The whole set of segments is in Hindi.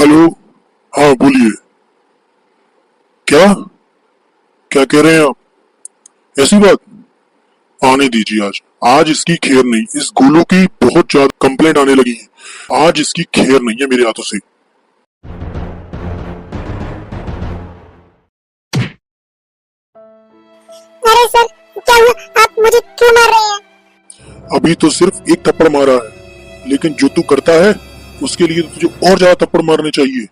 हेलो। हाँ बोलिए। क्या क्या कह रहे हैं आप? ऐसी बात आने दीजिए। आज आज इसकी खैर नहीं। इस गोलू की बहुत ज्यादा कंप्लेंट आने लगी है। आज इसकी खैर नहीं है मेरे हाथों से। अरे सर, क्या हुआ? आप मुझे क्यों मार रहे हैं? अभी तो सिर्फ एक थप्पड़ मारा है, लेकिन जो तू करता है उसके लिए तो तुझे और ज्यादा थप्पड़ मारने चाहिए।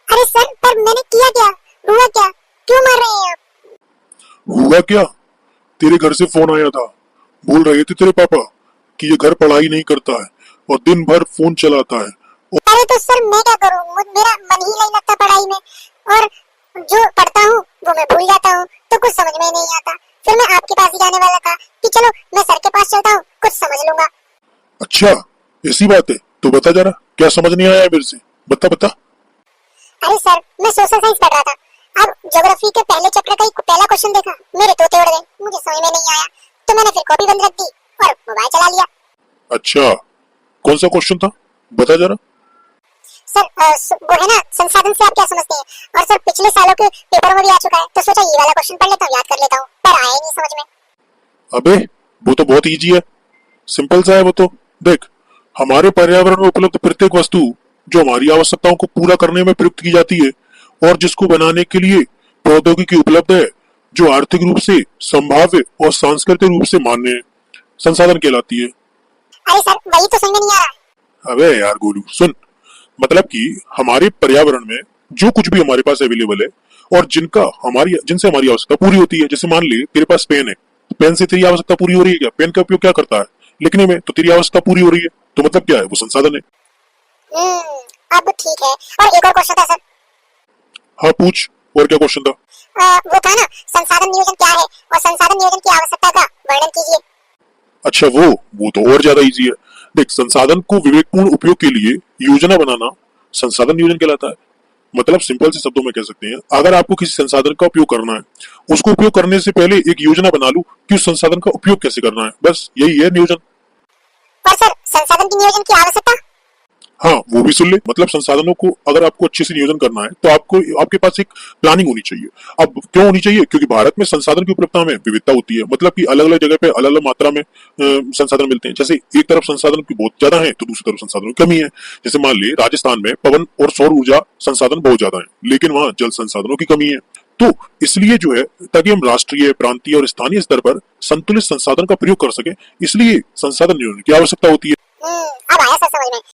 अरे सर, पर मैंने किया क्या? हुआ क्या? क्यों मार रहे हैं आप? हुआ क्या? तेरे घर से फोन आया था। बोल रहे थे तेरे पापा कि ये घर पढ़ाई नहीं करता है और दिन भर फोन चलाता है। अरे तो सर, मैं क्या करूं? मेरा मन ही नहीं लगता पढ़ाई में, और जो पढ़ता हूँ वो मैं भूल जाता हूँ, तो कुछ समझ में ही नहीं आता। फिर मैं आपके पास ही जाने वाला था कि चलो मैं सर के पास चलता हूँ, कुछ समझ लूंगा। अच्छा, ऐसी बात है तो बता जरा, क्या समझ नहीं आया है मेरे से? बता बता। अरे सर, मैं सोशल साइंस पढ़ रहा था। अब ज्योग्राफी के पहले चैप्टर का एक पहला क्वेश्चन देखा, मेरे तोते उड़ गए, मुझे समझ में नहीं आया, तो मैंने फिर कॉपी बंद रख दी और मोबाइल चला लिया। अच्छा, कौन सा क्वेश्चन था? बता जरा। सर वो है ना, संसाधन से आप क्या समझते हैं? और सर पिछले सालों के पेपर में भी आ चुका है, तो सोचा ये वाला क्वेश्चन पढ़ लेता हूँ, याद कर लेता हूँ, पर आया ही नहीं समझ में। अबे, वो तो बहुत इजी है, सिंपल सा है वो तो। देख, हमारे पर्यावरण में उपलब्ध प्रत्येक वस्तु जो हमारी आवश्यकताओं को पूरा करने में प्रयुक्त की जाती है और जिसको बनाने के लिए प्रौद्योगिकी उपलब्ध है, जो आर्थिक रूप से संभाव्य और सांस्कृतिक रूप से मान्य है, संसाधन कहलाती है। अरे सर, वही तो समझ में नहीं आ रहा। अबे यार गोलू, सुन। मतलब कि हमारे पर्यावरण में जो कुछ भी हमारे पास अवेलेबल है और जिनसे हमारी आवश्यकता पूरी होती है, जैसे मान ले तेरे पास पेन है, तो पेन से तेरी आवश्यकता पूरी हो रही है क्या? पेन का उपयोग क्या करता है? लिखने में। तो तेरी आवश्यकता पूरी हो रही है, तो मतलब क्या है? वो संसाधन है। अब ठीक है। और एक और क्वेश्चन था सर। हाँ पूछ, और क्या क्वेश्चन था? वो था ना, संसाधन नियोजन क्या है और संसाधन नियोजन की आवश्यकता का वर्णन कीजिए। अच्छा, वो तो और ज्यादा इजी है। देख, संसाधन को विवेकपूर्ण उपयोग के लिए योजना बनाना संसाधन नियोजन कहलाता है। मतलब सिंपल से शब्दों में कह सकते हैं, अगर आपको किसी संसाधन का उपयोग करना है, उसको उपयोग करने से पहले एक योजना बना लूं कि उस संसाधन का उपयोग कैसे करना है। बस यही है नियोजन। और सर, संसाधन की नियोजन की आवश्यकता? हाँ, वो भी सुन ले। मतलब संसाधनों को अगर आपको अच्छे से नियोजन करना है तो आपको आपके पास एक प्लानिंग होनी चाहिए। अब क्यों होनी चाहिए? क्योंकि भारत में संसाधन की उपलब्धता में विविधता होती है। मतलब कि अलग अलग जगह पे अलग अलग मात्रा में संसाधन मिलते हैं। जैसे एक तरफ संसाधन की बहुत ज्यादा है तो दूसरी तरफ संसाधनों की कमी है। जैसे मान ले राजस्थान में पवन और सौर ऊर्जा संसाधन बहुत ज्यादा है, लेकिन वहाँ जल संसाधनों की कमी है। तो इसलिए जो है, ताकि हम राष्ट्रीय, प्रांतीय और स्थानीय स्तर पर संतुलित संसाधन का प्रयोग कर सके, इसलिए संसाधन नियोजन की आवश्यकता होती है। अब आया सर समझ में।